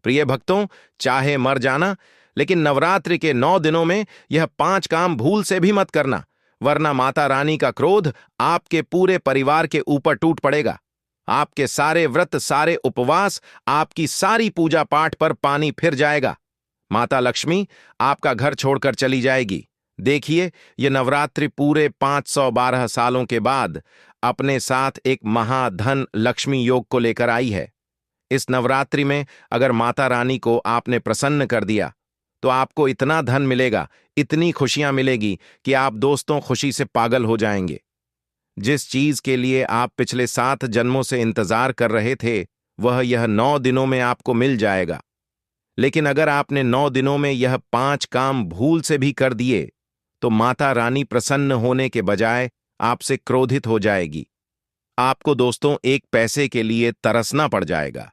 प्रिय भक्तों, चाहे मर जाना, लेकिन नवरात्रि के 9 दिनों में यह 5 काम भूल से भी मत करना, वरना माता रानी का क्रोध आपके पूरे परिवार के ऊपर टूट पड़ेगा। आपके सारे व्रत, सारे उपवास, आपकी सारी पूजा पाठ पर पानी फिर जाएगा। माता लक्ष्मी आपका घर छोड़कर चली जाएगी। देखिए, ये नवरात्रि पूरे 512 सालों के बाद अपने साथ एक महाधन लक्ष्मी योग को लेकर आई है। इस नवरात्रि में अगर माता रानी को आपने प्रसन्न कर दिया तो आपको इतना धन मिलेगा, इतनी खुशियां मिलेगी कि आप दोस्तों खुशी से पागल हो जाएंगे। जिस चीज के लिए आप पिछले 7 जन्मों से इंतजार कर रहे थे, वह यह 9 दिनों में आपको मिल जाएगा। लेकिन अगर आपने 9 दिनों में यह 5 काम भूल से भी कर दिए, तो माता रानी प्रसन्न होने के बजाय आपसे क्रोधित हो जाएगी। आपको दोस्तों एक पैसे के लिए तरसना पड़ जाएगा।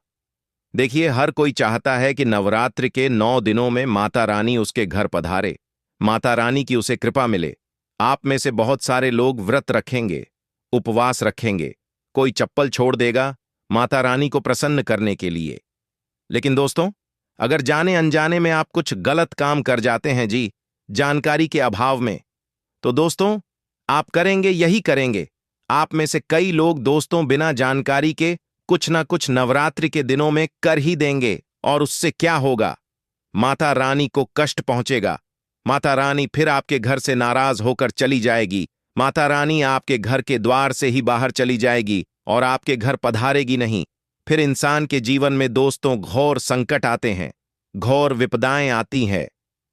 देखिए, हर कोई चाहता है कि नवरात्रि के 9 दिनों में माता रानी उसके घर पधारे, माता रानी की उसे कृपा मिले। आप में से बहुत सारे लोग व्रत रखेंगे, उपवास रखेंगे, कोई चप्पल छोड़ देगा माता रानी को प्रसन्न करने के लिए। लेकिन दोस्तों, अगर जाने अनजाने में आप कुछ गलत काम कर जाते हैं जी, जानकारी के अभाव में, तो दोस्तों आप करेंगे यही करेंगे। आप में से कई लोग दोस्तों बिना जानकारी के कुछ ना कुछ नवरात्रि के दिनों में कर ही देंगे, और उससे क्या होगा? माता रानी को कष्ट पहुंचेगा। माता रानी फिर आपके घर से नाराज होकर चली जाएगी। माता रानी आपके घर के द्वार से ही बाहर चली जाएगी और आपके घर पधारेगी नहीं। फिर इंसान के जीवन में दोस्तों घोर संकट आते हैं, घोर विपदाएं आती हैं,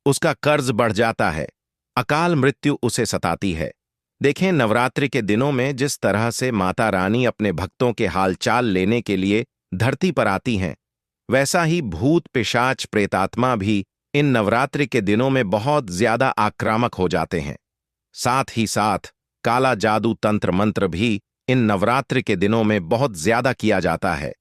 उसका कर्ज बढ़ जाता है, अकाल मृत्यु उसे सताती है। देखें, नवरात्रि के दिनों में जिस तरह से माता रानी अपने भक्तों के हालचाल लेने के लिए धरती पर आती हैं, वैसा ही भूत, पिशाच, प्रेतात्मा भी इन नवरात्रि के दिनों में बहुत ज्यादा आक्रामक हो जाते हैं। साथ ही साथ काला जादू, तंत्र मंत्र भी इन नवरात्रि के दिनों में बहुत ज्यादा किया जाता है।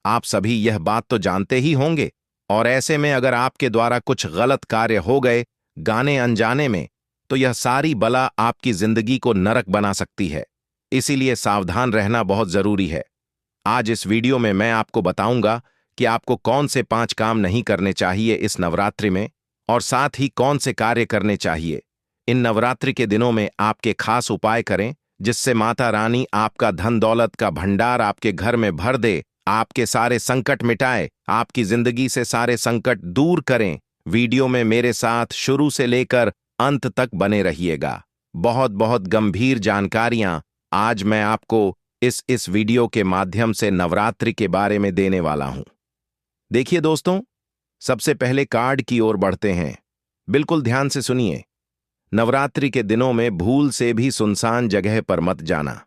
आप सभी यह बात तो जानते ही होंगे, और ऐसे में अगर आपके द्वारा कुछ गलत कार्य हो गए गाने अनजाने में, तो यह सारी बला आपकी जिंदगी को नरक बना सकती है। इसीलिए सावधान रहना बहुत जरूरी है। आज इस वीडियो में मैं आपको बताऊंगा कि आपको कौन से 5 काम नहीं करने चाहिए इस नवरात्रि में, और साथ ही कौन से कार्य करने चाहिए। इन नवरात्रि के दिनों में आपके खास उपाय करें, जिससे माता रानी आपका धन दौलत का भंडार आपके घर में भर दे, आपके सारे संकट मिटाए, आपकी जिंदगी से सारे संकट दूर करें। वीडियो में मेरे साथ शुरू से लेकर अंत तक बने रहिएगा। बहुत बहुत गंभीर जानकारियां आज मैं आपको इस वीडियो के माध्यम से नवरात्रि के बारे में देने वाला हूं। देखिए दोस्तों, सबसे पहले कार्ड की ओर बढ़ते हैं। बिल्कुल ध्यान से सुनिए। नवरात्रि के दिनों में भूल से भी सुनसान जगह पर मत जाना।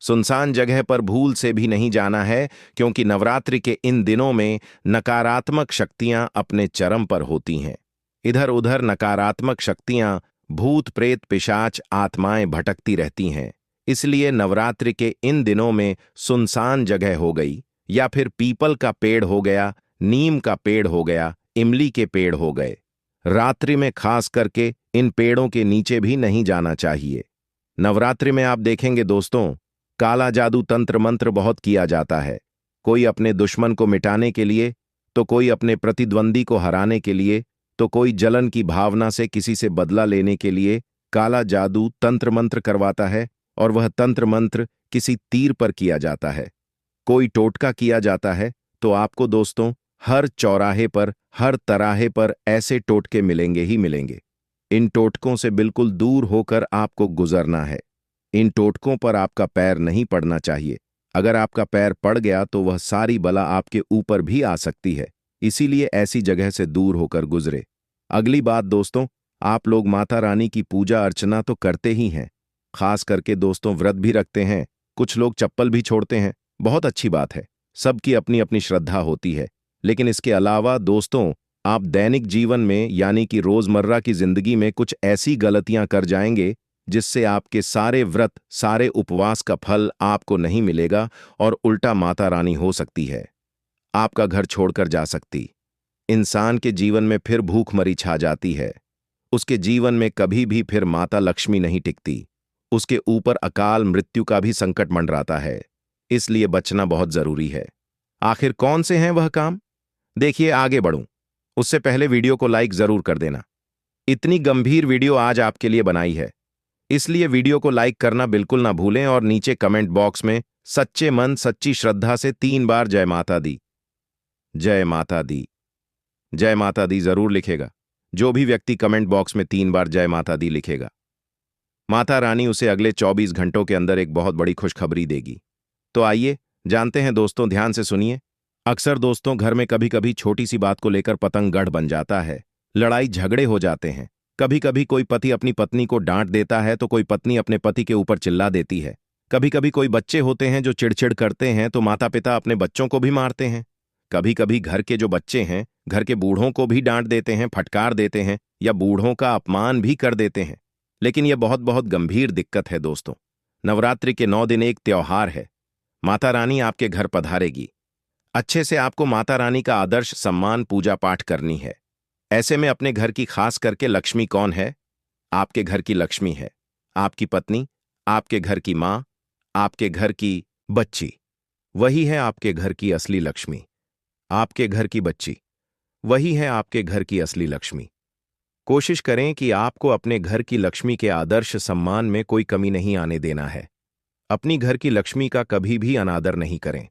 सुनसान जगह पर भूल से भी नहीं जाना है, क्योंकि नवरात्रि के इन दिनों में नकारात्मक शक्तियां अपने चरम पर होती हैं। इधर उधर नकारात्मक शक्तियां, भूत, प्रेत, पिशाच, आत्माएं भटकती रहती हैं। इसलिए नवरात्रि के इन दिनों में सुनसान जगह हो गई, या फिर पीपल का पेड़ हो गया, नीम का पेड़ हो गया, इमली के पेड़ हो गए, रात्रि में खास करके इन पेड़ों के नीचे भी नहीं जाना चाहिए। नवरात्रि में आप देखेंगे दोस्तों, काला जादू, तंत्र मंत्र बहुत किया जाता है। कोई अपने दुश्मन को मिटाने के लिए, तो कोई अपने प्रतिद्वंदी को हराने के लिए, तो कोई जलन की भावना से किसी से बदला लेने के लिए काला जादू, तंत्र मंत्र करवाता है, और वह तंत्र मंत्र किसी तीर पर किया जाता है। कोई टोटका किया जाता है। तो आपको दोस्तों हर चौराहे पर, हर तराहे पर ऐसे टोटके मिलेंगे ही मिलेंगे। इन टोटकों से बिल्कुल दूर होकर आपको गुजरना है। इन टोटकों पर आपका पैर नहीं पड़ना चाहिए। अगर आपका पैर पड़ गया तो वह सारी बला आपके ऊपर भी आ सकती है। इसीलिए ऐसी जगह से दूर होकर गुजरे। अगली बात दोस्तों, आप लोग माता रानी की पूजा अर्चना तो करते ही हैं, खास करके दोस्तों व्रत भी रखते हैं, कुछ लोग चप्पल भी छोड़ते हैं। बहुत अच्छी बात है, सबकी अपनी अपनी श्रद्धा होती है। लेकिन इसके अलावा दोस्तों, आप दैनिक जीवन में यानी कि रोजमर्रा की जिंदगी में कुछ ऐसी गलतियां कर जाएंगे जिससे आपके सारे व्रत, सारे उपवास का फल आपको नहीं मिलेगा, और उल्टा माता रानी हो सकती है, आपका घर छोड़कर जा सकती। इंसान के जीवन में फिर भूखमरी छा जाती है। उसके जीवन में कभी भी फिर माता लक्ष्मी नहीं टिकती। उसके ऊपर अकाल मृत्यु का भी संकट मंडराता है। इसलिए बचना बहुत जरूरी है। आखिर कौन से हैं वह काम? देखिए, आगे बढ़ूं उससे पहले वीडियो को लाइक जरूर कर देना। इतनी गंभीर वीडियो आज आपके लिए बनाई है, इसलिए वीडियो को लाइक करना बिल्कुल ना भूलें और नीचे कमेंट बॉक्स में सच्चे मन सच्ची श्रद्धा से 3 बार जय माता दी, जय माता दी, जय माता दी जरूर लिखेगा। जो भी व्यक्ति कमेंट बॉक्स में 3 बार जय माता दी लिखेगा, माता रानी उसे अगले 24 घंटों के अंदर एक बहुत बड़ी खुशखबरी देगी। तो आइए जानते हैं दोस्तों, ध्यान से सुनिए। अक्सर दोस्तों, घर में कभी कभी छोटी सी बात को लेकर पतंगगढ़ बन जाता है, लड़ाई झगड़े हो जाते हैं। कभी कभी कोई पति अपनी पत्नी को डांट देता है तो कोई पत्नी अपने पति के ऊपर चिल्ला देती है। कभी कभी कोई बच्चे होते हैं जो चिड़चिड़ करते हैं तो माता पिता अपने बच्चों को भी मारते हैं। कभी कभी घर के जो बच्चे हैं घर के बूढ़ों को भी डांट देते हैं, फटकार देते हैं या बूढ़ों का अपमान भी कर देते हैं। लेकिन यह बहुत बहुत गंभीर दिक्कत है दोस्तों। नवरात्रि के 9 दिन एक त्योहार है। माता रानी आपके घर पधारेगी। अच्छे से आपको माता रानी का आदर्श सम्मान पूजा पाठ करनी है। ऐसे में अपने घर की खास करके लक्ष्मी कौन है? आपके घर की लक्ष्मी है आपकी पत्नी, आपके घर की माँ, आपके घर की बच्ची। वही है आपके घर की असली लक्ष्मी। आपके घर की बच्ची वही है आपके घर की असली लक्ष्मी। कोशिश करें कि आपको अपने घर की लक्ष्मी के आदर्श सम्मान में कोई कमी नहीं आने देना है। अपनी घर की लक्ष्मी का कभी भी अनादर नहीं करें।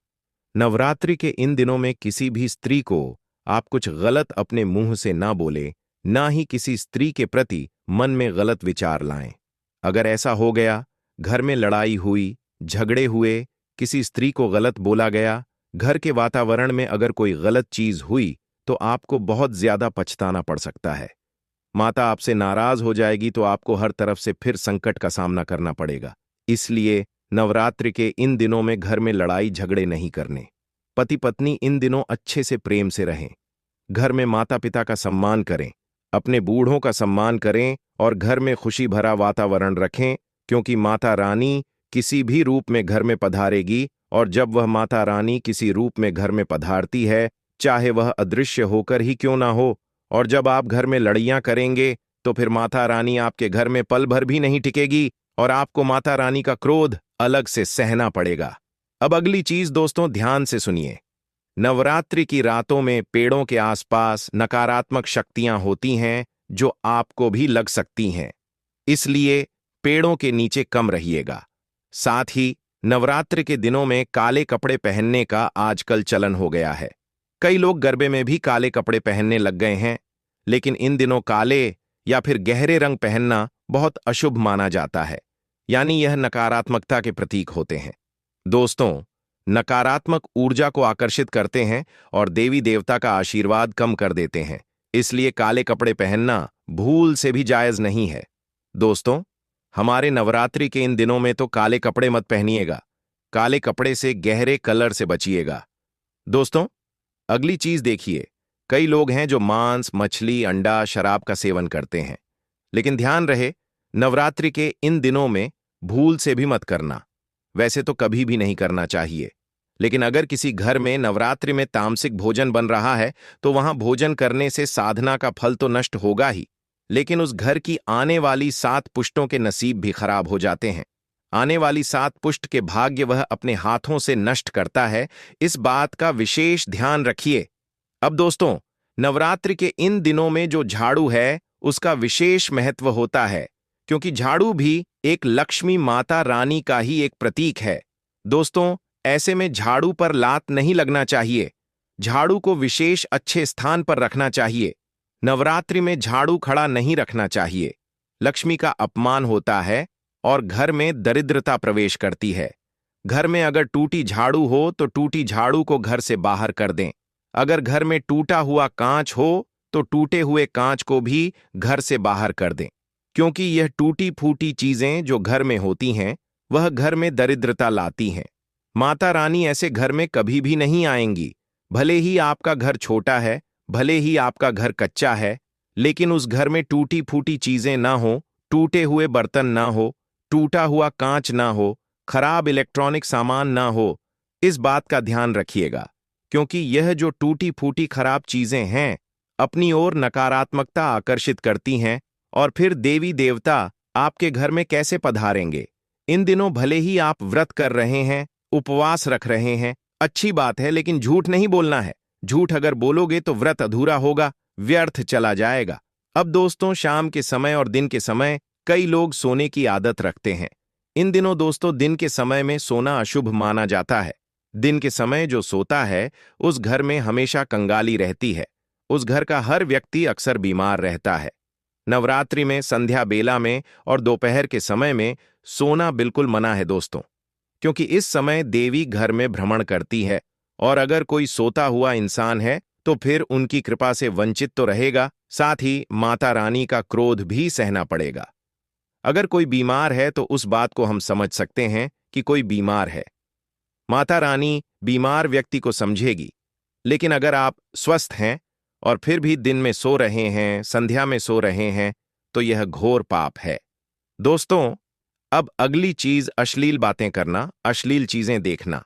नवरात्रि के इन दिनों में किसी भी स्त्री को आप कुछ गलत अपने मुंह से ना बोले, ना ही किसी स्त्री के प्रति मन में गलत विचार लाएं। अगर ऐसा हो गया, घर में लड़ाई हुई, झगड़े हुए, किसी स्त्री को गलत बोला गया, घर के वातावरण में अगर कोई गलत चीज हुई तो आपको बहुत ज्यादा पछताना पड़ सकता है। माता आपसे नाराज हो जाएगी तो आपको हर तरफ से फिर संकट का सामना करना पड़ेगा। इसलिए नवरात्रि के इन दिनों में घर में लड़ाई झगड़े नहीं करने। पति पत्नी इन दिनों अच्छे से प्रेम से रहें। घर में माता पिता का सम्मान करें, अपने बूढ़ों का सम्मान करें और घर में खुशी भरा वातावरण रखें, क्योंकि माता रानी किसी भी रूप में घर में पधारेगी और जब वह माता रानी किसी रूप में घर में पधारती है, चाहे वह अदृश्य होकर ही क्यों ना हो, और जब आप घर में लड़ाइयां करेंगे तो फिर माता रानी आपके घर में पल भर भी नहीं टिकेगी और आपको माता रानी का क्रोध अलग से सहना पड़ेगा। अब अगली चीज दोस्तों, ध्यान से सुनिए। नवरात्रि की रातों में पेड़ों के आसपास नकारात्मक शक्तियां होती हैं जो आपको भी लग सकती हैं, इसलिए पेड़ों के नीचे कम रहिएगा। साथ ही नवरात्रि के दिनों में काले कपड़े पहनने का आजकल चलन हो गया है। कई लोग गरबे में भी काले कपड़े पहनने लग गए हैं, लेकिन इन दिनों काले या फिर गहरे रंग पहनना बहुत अशुभ माना जाता है, यानी यह नकारात्मकता के प्रतीक होते हैं। दोस्तों, नकारात्मक ऊर्जा को आकर्षित करते हैं और देवी देवता का आशीर्वाद कम कर देते हैं, इसलिए काले कपड़े पहनना भूल से भी जायज नहीं है। दोस्तों, हमारे नवरात्रि के इन दिनों में तो काले कपड़े मत पहनिएगा। काले कपड़े से गहरे कलर से बचिएगा। दोस्तों, अगली चीज देखिए। कई लोग हैं जो मांस, मछली, अंडा, शराब का सेवन करते हैं, लेकिन ध्यान रहे, नवरात्रि के इन दिनों में भूल से भी मत करना। वैसे तो कभी भी नहीं करना चाहिए, लेकिन अगर किसी घर में नवरात्रि में तामसिक भोजन बन रहा है तो वहां भोजन करने से साधना का फल तो नष्ट होगा ही, लेकिन उस घर की आने वाली 7 पुश्तों के नसीब भी खराब हो जाते हैं। आने वाली 7 पुश्त के भाग्य वह अपने हाथों से नष्ट करता है। इस बात का विशेष ध्यान रखिए। अब दोस्तों, नवरात्रि के इन दिनों में जो झाड़ू है उसका विशेष महत्व होता है, क्योंकि झाड़ू भी एक लक्ष्मी माता रानी का ही एक प्रतीक है। दोस्तों, ऐसे में झाड़ू पर लात नहीं लगना चाहिए। झाड़ू को विशेष अच्छे स्थान पर रखना चाहिए। नवरात्रि में झाड़ू खड़ा नहीं रखना चाहिए। लक्ष्मी का अपमान होता है और घर में दरिद्रता प्रवेश करती है। घर में अगर टूटी झाड़ू हो तो टूटी झाड़ू को घर से बाहर कर दें। अगर घर में टूटा हुआ कांच हो तो टूटे हुए कांच को भी घर से बाहर कर दें, क्योंकि यह टूटी फूटी चीजें जो घर में होती हैं वह घर में दरिद्रता लाती हैं। माता रानी ऐसे घर में कभी भी नहीं आएंगी। भले ही आपका घर छोटा है, भले ही आपका घर कच्चा है, लेकिन उस घर में टूटी फूटी चीजें ना हो, टूटे हुए बर्तन ना हो, टूटा हुआ कांच ना हो, खराब इलेक्ट्रॉनिक सामान ना हो। इस बात का ध्यान रखिएगा, क्योंकि यह जो टूटी फूटी खराब चीजें हैं अपनी ओर नकारात्मकता आकर्षित करती हैं और फिर देवी देवता आपके घर में कैसे पधारेंगे। इन दिनों भले ही आप व्रत कर रहे हैं, उपवास रख रहे हैं, अच्छी बात है, लेकिन झूठ नहीं बोलना है। झूठ अगर बोलोगे तो व्रत अधूरा होगा, व्यर्थ चला जाएगा। अब दोस्तों, शाम के समय और दिन के समय कई लोग सोने की आदत रखते हैं। इन दिनों दोस्तों, दिन के समय में सोना अशुभ माना जाता है। दिन के समय जो सोता है उस घर में हमेशा कंगाली रहती है। उस घर का हर व्यक्ति अक्सर बीमार रहता है। नवरात्रि में संध्या बेला में और दोपहर के समय में सोना बिल्कुल मना है दोस्तों, क्योंकि इस समय देवी घर में भ्रमण करती है और अगर कोई सोता हुआ इंसान है तो फिर उनकी कृपा से वंचित तो रहेगा, साथ ही माता रानी का क्रोध भी सहना पड़ेगा। अगर कोई बीमार है तो उस बात को हम समझ सकते हैं कि कोई बीमार है। माता रानी बीमार व्यक्ति को समझेगी। लेकिन अगर आप स्वस्थ हैं और फिर भी दिन में सो रहे हैं, संध्या में सो रहे हैं, तो यह घोर पाप है। दोस्तों, अब अगली चीज अश्लील बातें करना, अश्लील चीजें देखना।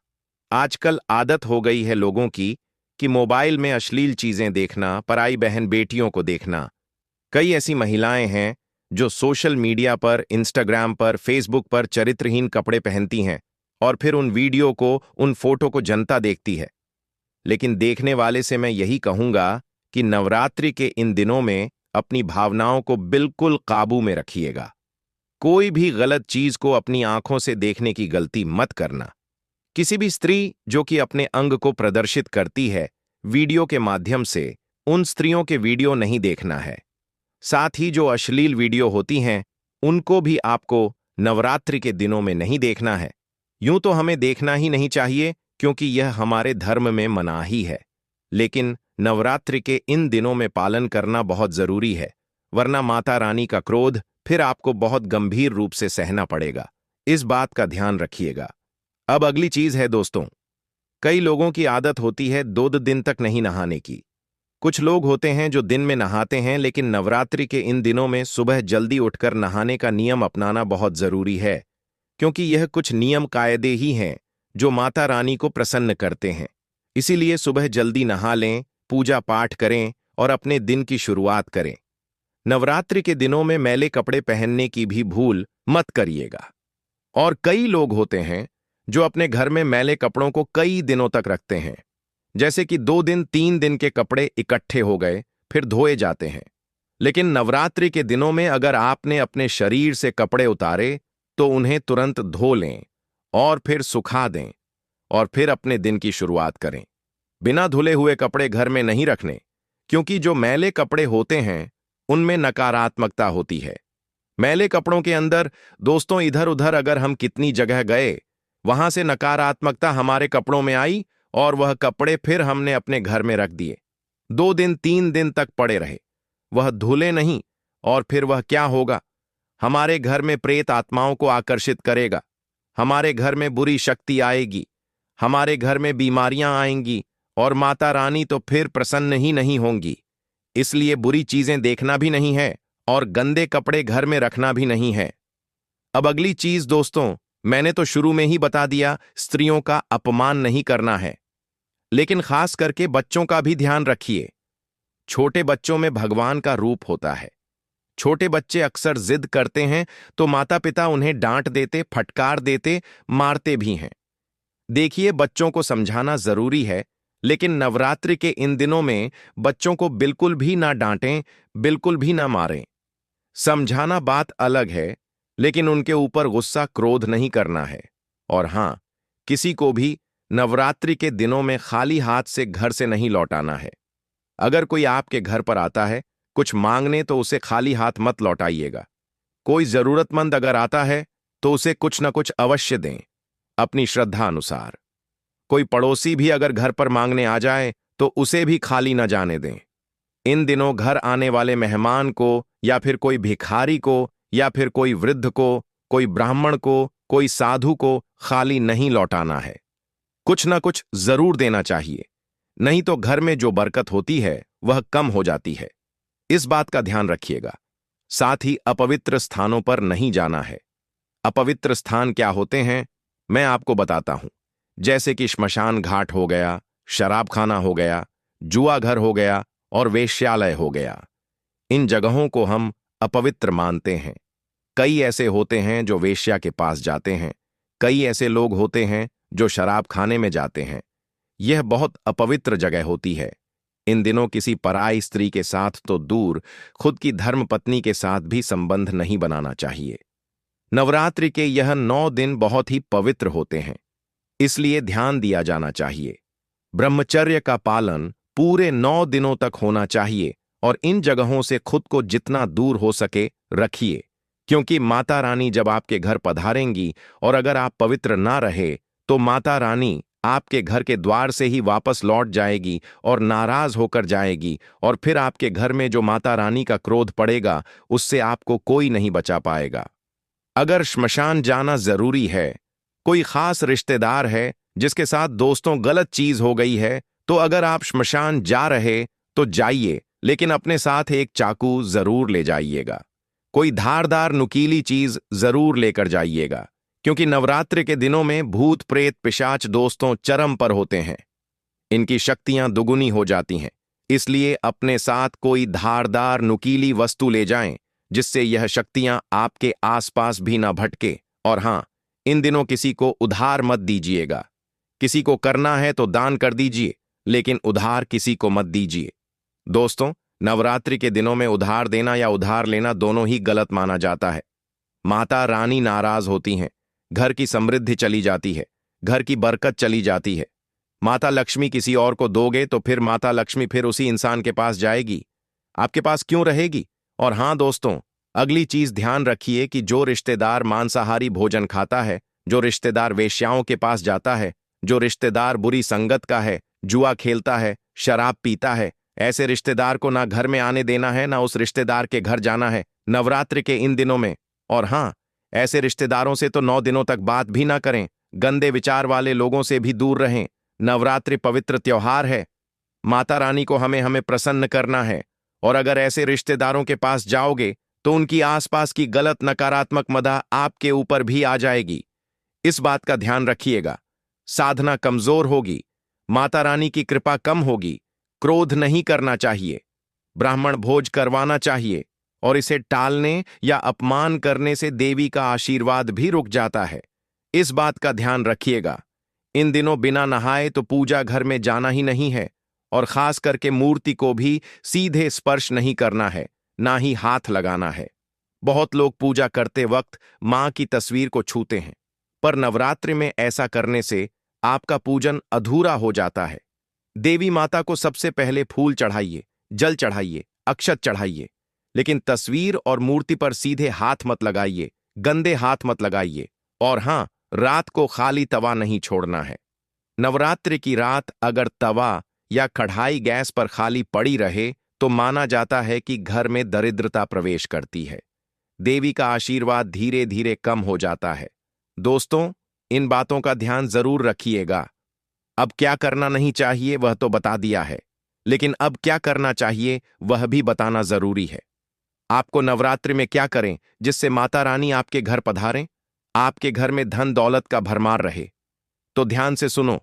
आजकल आदत हो गई है लोगों की कि मोबाइल में अश्लील चीजें देखना, पराई बहन बेटियों को देखना। कई ऐसी महिलाएं हैं जो सोशल मीडिया पर, इंस्टाग्राम पर, फेसबुक पर चरित्रहीन कपड़े पहनती हैं और फिर उन वीडियो को, उन फोटो को जनता देखती है। लेकिन देखने वाले से मैं यही कहूंगा कि नवरात्रि के इन दिनों में अपनी भावनाओं को बिल्कुल काबू में रखिएगा। कोई भी गलत चीज को अपनी आंखों से देखने की गलती मत करना। किसी भी स्त्री जो कि अपने अंग को प्रदर्शित करती है वीडियो के माध्यम से, उन स्त्रियों के वीडियो नहीं देखना है। साथ ही जो अश्लील वीडियो होती हैं उनको भी आपको नवरात्रि के दिनों में नहीं देखना है। यूं तो हमें देखना ही नहीं चाहिए क्योंकि यह हमारे धर्म में मनाही है, लेकिन नवरात्रि के इन दिनों में पालन करना बहुत जरूरी है, वरना माता रानी का क्रोध फिर आपको बहुत गंभीर रूप से सहना पड़ेगा। इस बात का ध्यान रखिएगा। अब अगली चीज है दोस्तों, कई लोगों की आदत होती है 2 दिन तक नहीं नहाने की। कुछ लोग होते हैं जो दिन में नहाते हैं, लेकिन नवरात्रि के इन दिनों में सुबह जल्दी उठकर नहाने का नियम अपनाना बहुत जरूरी है, क्योंकि यह कुछ नियम कायदे ही हैं जो माता रानी को प्रसन्न करते हैं। इसीलिए सुबह जल्दी नहा लें, पूजा पाठ करें और अपने दिन की शुरुआत करें। नवरात्रि के दिनों में मैले कपड़े पहनने की भी भूल मत करिएगा। और कई लोग होते हैं जो अपने घर में मैले कपड़ों को कई दिनों तक रखते हैं, जैसे कि 2 दिन 3 दिन के कपड़े इकट्ठे हो गए फिर धोए जाते हैं। लेकिन नवरात्रि के दिनों में अगर आपने अपने शरीर से कपड़े उतारे तो उन्हें तुरंत धो लें और फिर सुखा दें और फिर अपने दिन की शुरुआत करें। बिना धुले हुए कपड़े घर में नहीं रखने, क्योंकि जो मैले कपड़े होते हैं उनमें नकारात्मकता होती है। मैले कपड़ों के अंदर दोस्तों इधर उधर अगर हम कितनी जगह गए, वहां से नकारात्मकता हमारे कपड़ों में आई और वह कपड़े फिर हमने अपने घर में रख दिए। 2 दिन 3 दिन तक पड़े रहे, वह धुले नहीं, और फिर वह क्या होगा? हमारे घर में प्रेत आत्माओं को आकर्षित करेगा, हमारे घर में बुरी शक्ति आएगी, हमारे घर में बीमारियां आएंगी और माता रानी तो फिर प्रसन्न ही नहीं होंगी। इसलिए बुरी चीजें देखना भी नहीं है और गंदे कपड़े घर में रखना भी नहीं है। अब अगली चीज दोस्तों, मैंने तो शुरू में ही बता दिया, स्त्रियों का अपमान नहीं करना है, लेकिन खास करके बच्चों का भी ध्यान रखिए। छोटे बच्चों में भगवान का रूप होता है। छोटे बच्चे अक्सर जिद करते हैं तो माता पिता उन्हें डांट देते, फटकार देते, मारते भी हैं। देखिए, बच्चों को समझाना जरूरी है, लेकिन नवरात्रि के इन दिनों में बच्चों को बिल्कुल भी ना डांटें, बिल्कुल भी ना मारें। समझाना बात अलग है, लेकिन उनके ऊपर गुस्सा, क्रोध नहीं करना है। और हां, किसी को भी नवरात्रि के दिनों में खाली हाथ से घर से नहीं लौटाना है। अगर कोई आपके घर पर आता है कुछ मांगने तो उसे खाली हाथ मत लौटाइएगा। कोई जरूरतमंद अगर आता है तो उसे कुछ न कुछ अवश्य दें, अपनी श्रद्धा अनुसार। कोई पड़ोसी भी अगर घर पर मांगने आ जाए तो उसे भी खाली न जाने दें। इन दिनों घर आने वाले मेहमान को या फिर कोई भिखारी को या फिर कोई वृद्ध को, कोई ब्राह्मण को, कोई साधु को खाली नहीं लौटाना है। कुछ न कुछ जरूर देना चाहिए, नहीं तो घर में जो बरकत होती है वह कम हो जाती है। इस बात का ध्यान रखिएगा। साथ ही अपवित्र स्थानों पर नहीं जाना है। अपवित्र स्थान क्या होते हैं मैं आपको बताता हूं, जैसे कि श्मशान घाट हो गया, शराब खाना हो गया, जुआ घर हो गया और वेश्यालय हो गया। इन जगहों को हम अपवित्र मानते हैं। कई ऐसे होते हैं जो वेश्या के पास जाते हैं, कई ऐसे लोग होते हैं जो शराब खाने में जाते हैं। यह बहुत अपवित्र जगह होती है। इन दिनों किसी पराई स्त्री के साथ तो दूर, खुद की धर्मपत्नी के साथ भी संबंध नहीं बनाना चाहिए। नवरात्रि के यह 9 दिन बहुत ही पवित्र होते हैं, इसलिए ध्यान दिया जाना चाहिए। ब्रह्मचर्य का पालन पूरे 9 दिनों तक होना चाहिए और इन जगहों से खुद को जितना दूर हो सके रखिए, क्योंकि माता रानी जब आपके घर पधारेंगी और अगर आप पवित्र ना रहे तो माता रानी आपके घर के द्वार से ही वापस लौट जाएगी और नाराज होकर जाएगी, और फिर आपके घर में जो माता रानी का क्रोध पड़ेगा उससे आपको कोई नहीं बचा पाएगा। अगर श्मशान जाना जरूरी है, कोई खास रिश्तेदार है जिसके साथ दोस्तों गलत चीज हो गई है, तो अगर आप श्मशान जा रहे तो जाइए, लेकिन अपने साथ एक चाकू जरूर ले जाइएगा। कोई धारदार नुकीली चीज जरूर लेकर जाइएगा, क्योंकि नवरात्रि के दिनों में भूत प्रेत पिशाच दोस्तों चरम पर होते हैं। इनकी शक्तियां दुगुनी हो जाती हैं, इसलिए अपने साथ कोई धारदार नुकीली वस्तु ले जाएं, जिससे यह शक्तियां आपके आसपास भी ना भटके। और हां, इन दिनों किसी को उधार मत दीजिएगा। किसी को करना है तो दान कर दीजिए, लेकिन उधार किसी को मत दीजिए। दोस्तों, नवरात्रि के दिनों में उधार देना या उधार लेना दोनों ही गलत माना जाता है। माता रानी नाराज होती हैं, घर की समृद्धि चली जाती है, घर की बरकत चली जाती है। माता लक्ष्मी किसी और को दोगे तो फिर माता लक्ष्मी फिर उसी इंसान के पास जाएगी, आपके पास क्यों रहेगी। और हां दोस्तों, अगली चीज ध्यान रखिए कि जो रिश्तेदार मांसाहारी भोजन खाता है, जो रिश्तेदार वेश्याओं के पास जाता है, जो रिश्तेदार बुरी संगत का है, जुआ खेलता है, शराब पीता है, ऐसे रिश्तेदार को ना घर में आने देना है, ना उस रिश्तेदार के घर जाना है नवरात्रि के इन दिनों में। और हां, ऐसे रिश्तेदारों से तो 9 दिनों तक बात भी ना करें, गंदे विचार वाले लोगों से भी दूर रहें। नवरात्रि पवित्र त्योहार है, माता रानी को हमें प्रसन्न करना है, और अगर ऐसे रिश्तेदारों के पास जाओगे तो उनकी आसपास की गलत नकारात्मक मदा आपके ऊपर भी आ जाएगी। इस बात का ध्यान रखिएगा। साधना कमजोर होगी, माता रानी की कृपा कम होगी। क्रोध नहीं करना चाहिए, ब्राह्मण भोज करवाना चाहिए, और इसे टालने या अपमान करने से देवी का आशीर्वाद भी रुक जाता है। इस बात का ध्यान रखिएगा। इन दिनों बिना नहाए तो पूजा घर में जाना ही नहीं है, और खास करके मूर्ति को भी सीधे स्पर्श नहीं करना है, ना ही हाथ लगाना है। बहुत लोग पूजा करते वक्त मां की तस्वीर को छूते हैं, पर नवरात्रि में ऐसा करने से आपका पूजन अधूरा हो जाता है। देवी माता को सबसे पहले फूल चढ़ाइए, जल चढ़ाइए, अक्षत चढ़ाइए, लेकिन तस्वीर और मूर्ति पर सीधे हाथ मत लगाइए, गंदे हाथ मत लगाइए। और हां, रात को खाली तवा नहीं छोड़ना है। नवरात्रि की रात अगर तवा या कढ़ाई गैस पर खाली पड़ी रहे तो माना जाता है कि घर में दरिद्रता प्रवेश करती है, देवी का आशीर्वाद धीरे धीरे कम हो जाता है। दोस्तों, इन बातों का ध्यान जरूर रखिएगा। अब क्या करना नहीं चाहिए वह तो बता दिया है, लेकिन अब क्या करना चाहिए वह भी बताना जरूरी है। आपको नवरात्रि में क्या करें जिससे माता रानी आपके घर पधारें, आपके घर में धन दौलत का भरमार रहे। तो ध्यान से सुनो,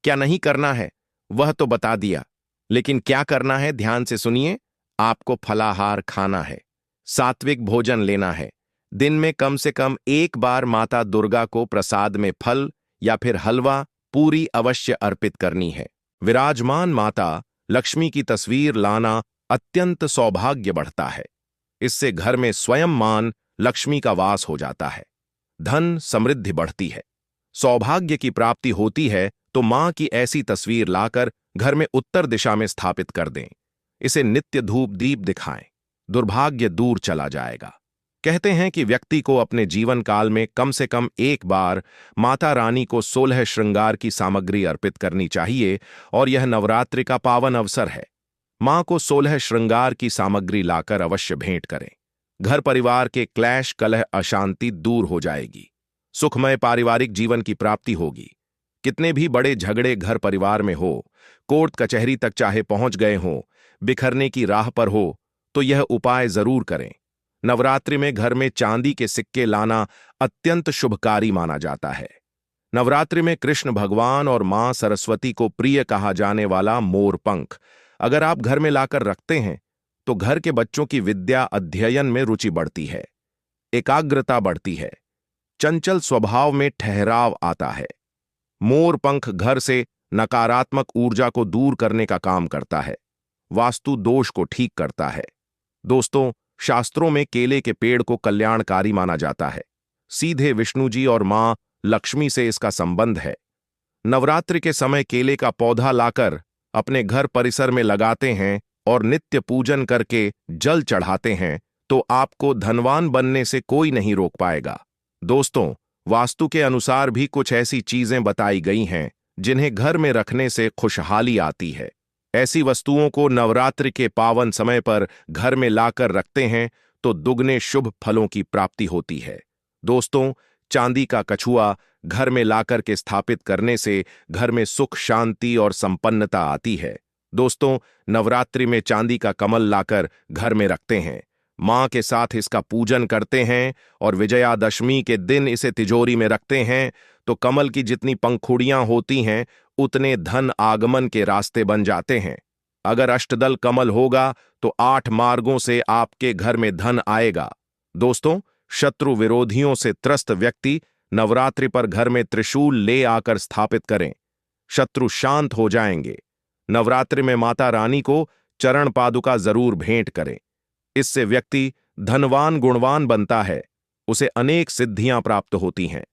क्या नहीं करना है वह तो बता दिया, लेकिन क्या करना है ध्यान से सुनिए। आपको फलाहार खाना है, सात्विक भोजन लेना है, दिन में कम से कम एक बार माता दुर्गा को प्रसाद में फल या फिर हलवा पूरी अवश्य अर्पित करनी है। विराजमान माता लक्ष्मी की तस्वीर लाना अत्यंत सौभाग्य बढ़ता है। इससे घर में स्वयं मान लक्ष्मी का वास हो जाता है, धन समृद्धि बढ़ती है, सौभाग्य की प्राप्ति होती है। तो मां की ऐसी तस्वीर लाकर घर में उत्तर दिशा में स्थापित कर दें। इसे नित्य धूप दीप दिखाएं, दुर्भाग्य दूर चला जाएगा। कहते हैं कि व्यक्ति को अपने जीवन काल में कम से कम एक बार माता रानी को 16 श्रृंगार की सामग्री अर्पित करनी चाहिए, और यह नवरात्रि का पावन अवसर है। मां को 16 श्रृंगार की सामग्री लाकर अवश्य भेंट करें। घर परिवार के क्लेश कलह अशांति दूर हो जाएगी, सुखमय पारिवारिक जीवन की प्राप्ति होगी। कितने भी बड़े झगड़े घर परिवार में हो, कोर्ट कचहरी तक चाहे पहुंच गए हों, बिखरने की राह पर हो, तो यह उपाय जरूर करें। नवरात्रि में घर में चांदी के सिक्के लाना अत्यंत शुभकारी माना जाता है। नवरात्रि में कृष्ण भगवान और मां सरस्वती को प्रिय कहा जाने वाला मोर पंख अगर आप घर में लाकर रखते हैं तो घर के बच्चों की विद्या अध्ययन में रुचि बढ़ती है, एकाग्रता बढ़ती है, चंचल स्वभाव में ठहराव आता है। मोर पंख घर से नकारात्मक ऊर्जा को दूर करने का काम करता है। वास्तु दोष को ठीक करता है। दोस्तों, शास्त्रों में केले के पेड़ को कल्याणकारी माना जाता है। सीधे विष्णु जी और मां लक्ष्मी से इसका संबंध है। नवरात्रि के समय केले का पौधा लाकर अपने घर परिसर में लगाते हैं और नित्य पूजन करके जल चढ़ाते हैं तो आपको धनवान बनने से कोई नहीं रोक पाएगा। दोस्तों, वास्तु के अनुसार भी कुछ ऐसी चीजें बताई गई हैं जिन्हें घर में रखने से खुशहाली आती है। ऐसी वस्तुओं को नवरात्रि के पावन समय पर घर में लाकर रखते हैं तो दुगने शुभ फलों की प्राप्ति होती है। दोस्तों, चांदी का कछुआ घर में लाकर के स्थापित करने से घर में सुख, शांति और संपन्नता आती है। दोस्तों, नवरात्रि में चांदी का कमल लाकर घर में रखते हैं, मां के साथ इसका पूजन करते हैं और विजयादशमी के दिन इसे तिजोरी में रखते हैं तो कमल की जितनी पंखुड़ियां होती हैं उतने धन आगमन के रास्ते बन जाते हैं। अगर अष्टदल कमल होगा तो 8 मार्गों से आपके घर में धन आएगा। दोस्तों, शत्रु विरोधियों से त्रस्त व्यक्ति नवरात्रि पर घर में त्रिशूल ले आकर स्थापित करें, शत्रु शांत हो जाएंगे। नवरात्रि में माता रानी को चरण पादुका जरूर भेंट करें, इससे व्यक्ति धनवान गुणवान बनता है, उसे अनेक सिद्धियां प्राप्त होती हैं।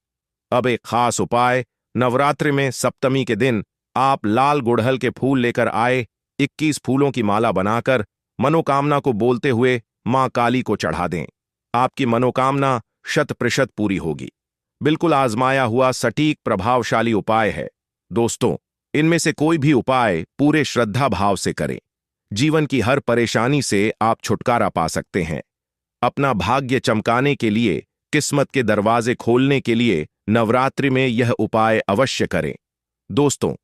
अब एक खास उपाय, नवरात्रि में सप्तमी के दिन आप लाल गुड़हल के फूल लेकर आए 21 फूलों की माला बनाकर मनोकामना को बोलते हुए मां काली को चढ़ा दें। आपकी मनोकामना 100% पूरी होगी। बिल्कुल आजमाया हुआ सटीक प्रभावशाली उपाय है। दोस्तों, इनमें से कोई भी उपाय पूरे श्रद्धा भाव से करें, जीवन की हर परेशानी से आप छुटकारा पा सकते हैं। अपना भाग्य चमकाने के लिए, किस्मत के दरवाजे खोलने के लिए नवरात्रि में यह उपाय अवश्य करें। दोस्तों,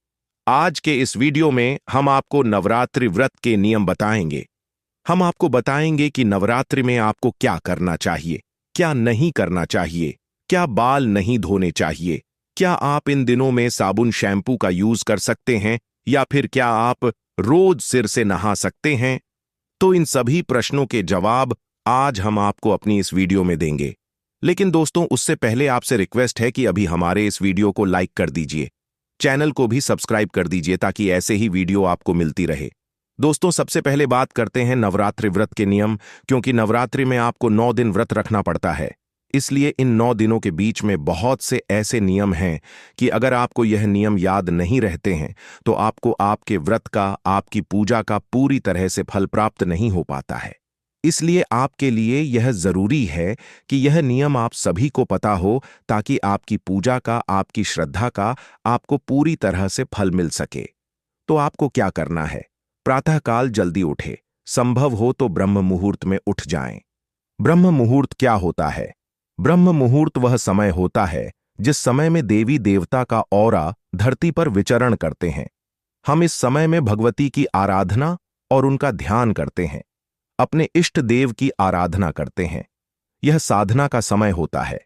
आज के इस वीडियो में हम आपको नवरात्रि व्रत के नियम बताएंगे। हम आपको बताएंगे कि नवरात्रि में आपको क्या करना चाहिए, क्या नहीं करना चाहिए, क्या बाल नहीं धोने चाहिए, क्या आप इन दिनों में साबुन शैम्पू का यूज कर सकते हैं या फिर क्या आप रोज सिर से नहा सकते हैं। तो इन सभी प्रश्नों के जवाब आज हम आपको अपनी इस वीडियो में देंगे। लेकिन दोस्तों, उससे पहले आपसे रिक्वेस्ट है कि अभी हमारे इस वीडियो को लाइक कर दीजिए, चैनल को भी सब्सक्राइब कर दीजिए ताकि ऐसे ही वीडियो आपको मिलती रहे। दोस्तों, सबसे पहले बात करते हैं नवरात्रि व्रत के नियम, क्योंकि नवरात्रि में आपको 9 दिन व्रत रखना पड़ता है। इसलिए इन 9 दिनों के बीच में बहुत से ऐसे नियम हैं कि अगर आपको यह नियम याद नहीं रहते हैं तो आपको आपके व्रत का, आपकी पूजा का पूरी तरह से फल प्राप्त नहीं हो पाता है। इसलिए आपके लिए यह जरूरी है कि यह नियम आप सभी को पता हो ताकि आपकी पूजा का, आपकी श्रद्धा का आपको पूरी तरह से फल मिल सके। तो आपको क्या करना है? प्रातःकाल जल्दी उठे, संभव हो तो ब्रह्म मुहूर्त में उठ जाएं। ब्रह्म मुहूर्त क्या होता है? ब्रह्म मुहूर्त वह समय होता है जिस समय में देवी देवता का औरा धरती पर विचरण करते हैं। हम इस समय में भगवती की आराधना और उनका ध्यान करते हैं, अपने इष्ट देव की आराधना करते हैं। यह साधना का समय होता है।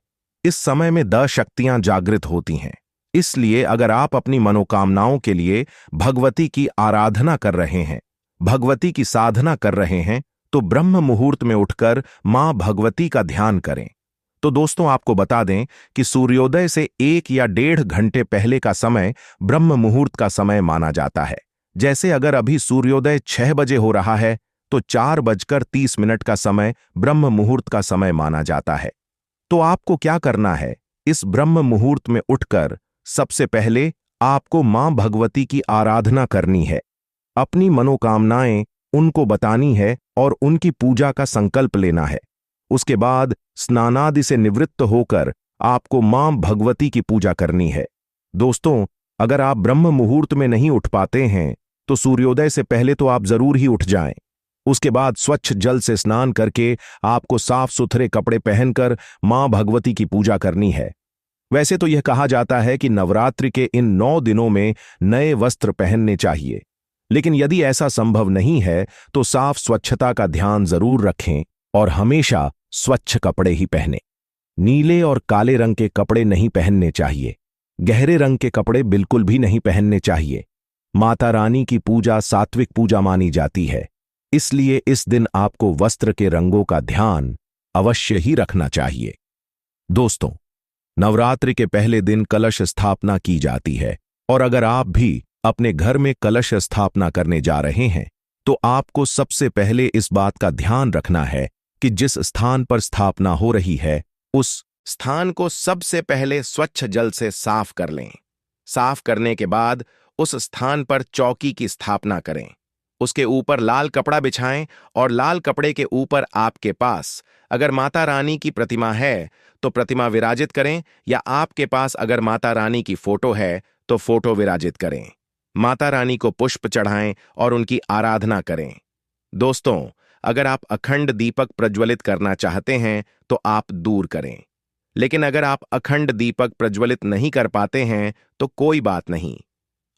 इस समय में 10 शक्तियां जागृत होती हैं। इसलिए अगर आप अपनी मनोकामनाओं के लिए भगवती की आराधना कर रहे हैं, भगवती की साधना कर रहे हैं, तो ब्रह्म मुहूर्त में उठकर मां भगवती का ध्यान करें। तो दोस्तों, आपको बता दें कि सूर्योदय से 1 या 1.5 घंटे पहले का समय ब्रह्म मुहूर्त का समय माना जाता है। जैसे अगर अभी सूर्योदय 6 बजे हो रहा है तो 4:30 का समय ब्रह्म मुहूर्त का समय माना जाता है। तो आपको क्या करना है? इस ब्रह्म मुहूर्त में उठकर सबसे पहले आपको मां भगवती की आराधना करनी है, अपनी मनोकामनाएं उनको बतानी है और उनकी पूजा का संकल्प लेना है। उसके बाद स्नानादि से निवृत्त होकर आपको मां भगवती की पूजा करनी है। दोस्तों, अगर आप ब्रह्म मुहूर्त में नहीं उठ पाते हैं तो सूर्योदय से पहले तो आप जरूर ही उठ जाएं। उसके बाद स्वच्छ जल से स्नान करके आपको साफ सुथरे कपड़े पहनकर मां भगवती की पूजा करनी है। वैसे तो यह कहा जाता है कि नवरात्रि के इन 9 दिनों में नए वस्त्र पहनने चाहिए, लेकिन यदि ऐसा संभव नहीं है तो साफ स्वच्छता का ध्यान जरूर रखें और हमेशा स्वच्छ कपड़े ही पहनें। नीले और काले रंग के कपड़े नहीं पहनने चाहिए। गहरे रंग के कपड़े बिल्कुल भी नहीं पहनने चाहिए। माता रानी की पूजा सात्विक पूजा मानी जाती है, इसलिए इस दिन आपको वस्त्र के रंगों का ध्यान अवश्य ही रखना चाहिए। दोस्तों, नवरात्रि के पहले दिन कलश स्थापना की जाती है और अगर आप भी अपने घर में कलश स्थापना करने जा रहे हैं, तो आपको सबसे पहले इस बात का ध्यान रखना है कि जिस स्थान पर स्थापना हो रही है, उस स्थान को सबसे पहले स्वच्छ जल से साफ कर लें। साफ करने के बाद उस स्थान पर चौकी की स्थापना करें। उसके ऊपर लाल कपड़ा बिछाएं और लाल कपड़े के ऊपर आपके पास अगर माता रानी की प्रतिमा है तो प्रतिमा विराजित करें, या आपके पास अगर माता रानी की फोटो है तो फोटो विराजित करें। माता रानी को पुष्प चढ़ाएं और उनकी आराधना करें। दोस्तों, अगर आप अखंड दीपक प्रज्वलित करना चाहते हैं तो आप दूर करें, लेकिन अगर आप अखंड दीपक प्रज्वलित नहीं कर पाते हैं तो कोई बात नहीं।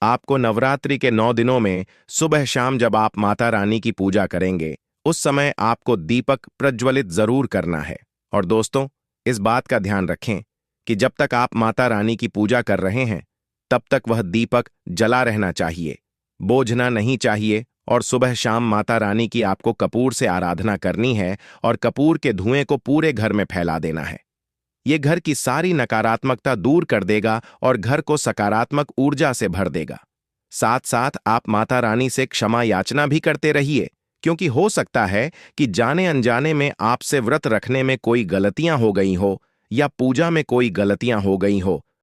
आपको नवरात्रि के 9 दिनों में सुबह शाम जब आप माता रानी की पूजा करेंगे, उस समय आपको दीपक प्रज्वलित जरूर करना है। और दोस्तों, इस बात का ध्यान रखें कि जब तक आप माता रानी की पूजा कर रहे हैं तब तक वह दीपक जला रहना चाहिए, बोझना नहीं चाहिए। और सुबह शाम माता रानी की आपको कपूर से आराधना करनी है और कपूर के धुएं को पूरे घर में फैला देना है। ये घर की सारी नकारात्मकता दूर कर देगा और घर को सकारात्मक ऊर्जा से भर देगा। साथ साथ आप माता रानी से क्षमा याचना भी करते रहिए, क्योंकि हो सकता है कि जाने अनजाने में आपसे व्रत रखने में कोई गलतियां हो गई हो या पूजा में कोई गलतियां हो गई हो,